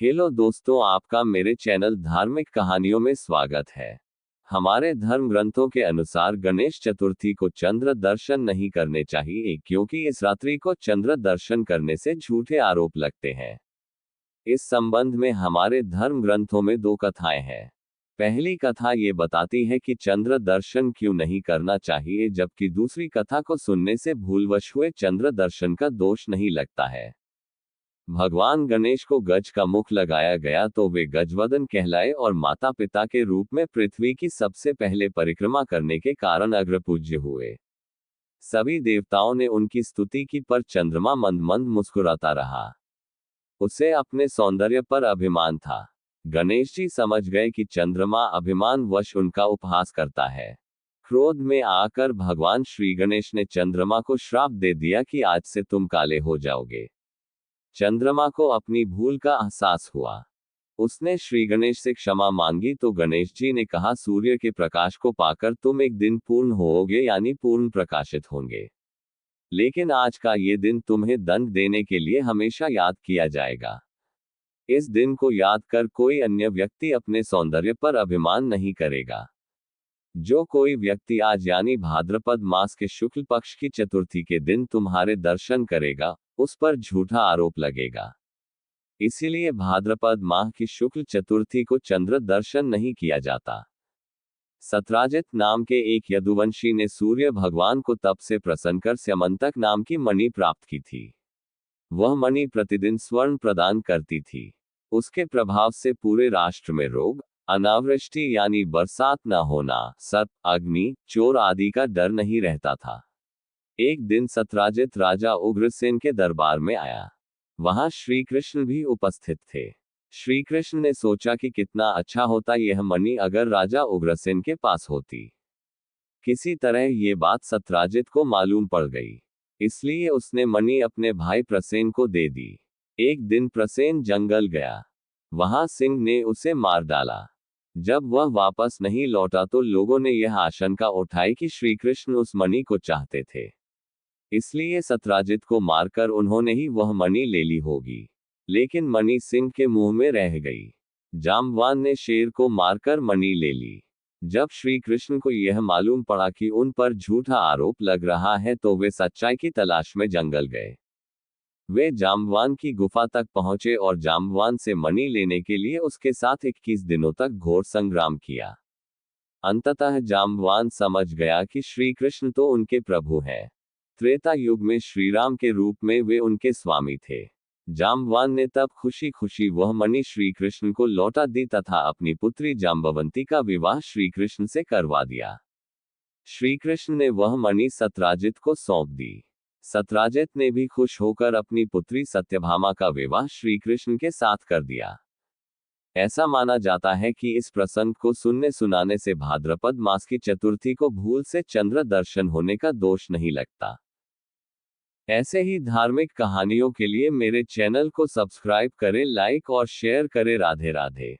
Hello दोस्तों, आपका मेरे चैनल धार्मिक कहानियों में स्वागत है। हमारे धर्म ग्रंथों के अनुसार गणेश चतुर्थी को चंद्र दर्शन नहीं करने चाहिए, क्योंकि इस रात्रि को चंद्र दर्शन करने से झूठे आरोप लगते हैं। इस संबंध में हमारे धर्म ग्रंथों में दो कथाएं हैं। पहली कथा ये बताती है कि चंद्र दर्शन क्यों नहीं करना चाहिए, जबकि दूसरी कथा को सुनने से भूलवश हुए चंद्र दर्शन का दोष नहीं लगता है। भगवान गणेश को गज का मुख लगाया गया तो वे गजवदन कहलाए और माता पिता के रूप में पृथ्वी की सबसे पहले परिक्रमा करने के कारण अग्रपूज्य हुए। सभी देवताओं ने उनकी स्तुति की, पर चंद्रमा मंद मंद मुस्कुराता रहा। उसे अपने सौंदर्य पर अभिमान था। गणेश जी समझ गए कि चंद्रमा अभिमान वश उनका उपहास करता है। क्रोध में आकर भगवान श्री गणेश ने चंद्रमा को श्राप दे दिया कि आज से तुम काले हो जाओगे। चंद्रमा को अपनी भूल का एहसास हुआ। उसने श्री गणेश से क्षमा मांगी तो गणेश जी ने कहा, सूर्य के प्रकाश को पाकर तुम एक दिन पूर्ण होोगे, यानी पूर्ण प्रकाशित होंगे। लेकिन आज का ये दिन तुम्हें दंड देने के लिए हमेशा याद किया जाएगा। इस दिन को याद कर कोई अन्य व्यक्ति अपने सौंदर्य पर अभिमान नहीं करेगा। जो कोई व्यक्ति आज यानी भाद्रपद मास के शुक्ल पक्ष की चतुर्थी के दिन तुम्हारे दर्शन करेगा, उस पर झूठा आरोप लगेगा। इसीलिए भाद्रपद माह की शुक्ल चतुर्थी को चंद्र दर्शन नहीं किया जाता। सत्राजित नाम के एक यदुवंशी ने सूर्य भगवान को तप से प्रसन्न कर स्यमंतक नाम की मणि प्राप्त की थी। वह मणि प्रतिदिन स्वर्ण प्रदान करती थी। उसके प्रभाव से पूरे राष्ट्र में रोग, अनावृष्टि यानी बरसात न होना, सर्प, अग्नि, चोर आदि का डर नहीं रहता था। एक दिन सत्राजित राजा उग्रसेन के दरबार में आया। वहां श्री कृष्ण भी उपस्थित थे। श्री कृष्ण ने सोचा कि कितना अच्छा होता यह मणि अगर राजा उग्रसेन के पास होती। किसी तरह ये बात सत्राजित को मालूम पड़ गई, इसलिए उसने मणि अपने भाई प्रसेन को दे दी। एक दिन प्रसेन जंगल गया। वहां सिंह ने उसे मार डाला। जब वह वापस नहीं लौटा तो लोगों ने यह आशंका उठाई कि श्री कृष्ण उस मणि को चाहते थे, इसलिए सत्राजित को मारकर उन्होंने ही वह मणि ले ली होगी। लेकिन मणि सिंह के मुंह में रह गई। जाम्बवान ने शेर को मारकर मणि ले ली। जब श्री कृष्ण को यह मालूम पड़ा कि उन पर झूठा आरोप लग रहा है तो वे सच्चाई की तलाश में जंगल गए। वे जाम्बवान की गुफा तक पहुंचे और जाम्बवान से मणि लेने के लिए उसके साथ 21 दिनों तक घोर संग्राम किया। अंततः जाम्बवान समझ गया कि श्री कृष्ण तो उनके प्रभु हैं। त्रेता युग में श्रीराम के रूप में वे उनके स्वामी थे। जाम्बवान ने तब खुशी खुशी वह मणि श्री कृष्ण को लौटा दी तथा अपनी पुत्री जाम्बवंती का विवाह श्री कृष्ण से करवा दिया। श्री कृष्ण ने वह मणि सत्राजित को सौंप दी। सत्राजित ने भी खुश होकर अपनी पुत्री सत्यभामा का विवाह श्री कृष्ण के साथ कर दिया। ऐसा माना जाता है कि इस प्रसंग को सुनने सुनाने से भाद्रपद मास की चतुर्थी को भूल से चंद्र दर्शन होने का दोष नहीं लगता। ऐसे ही धार्मिक कहानियों के लिए मेरे चैनल को सब्सक्राइब करें, लाइक और शेयर करें। राधे राधे।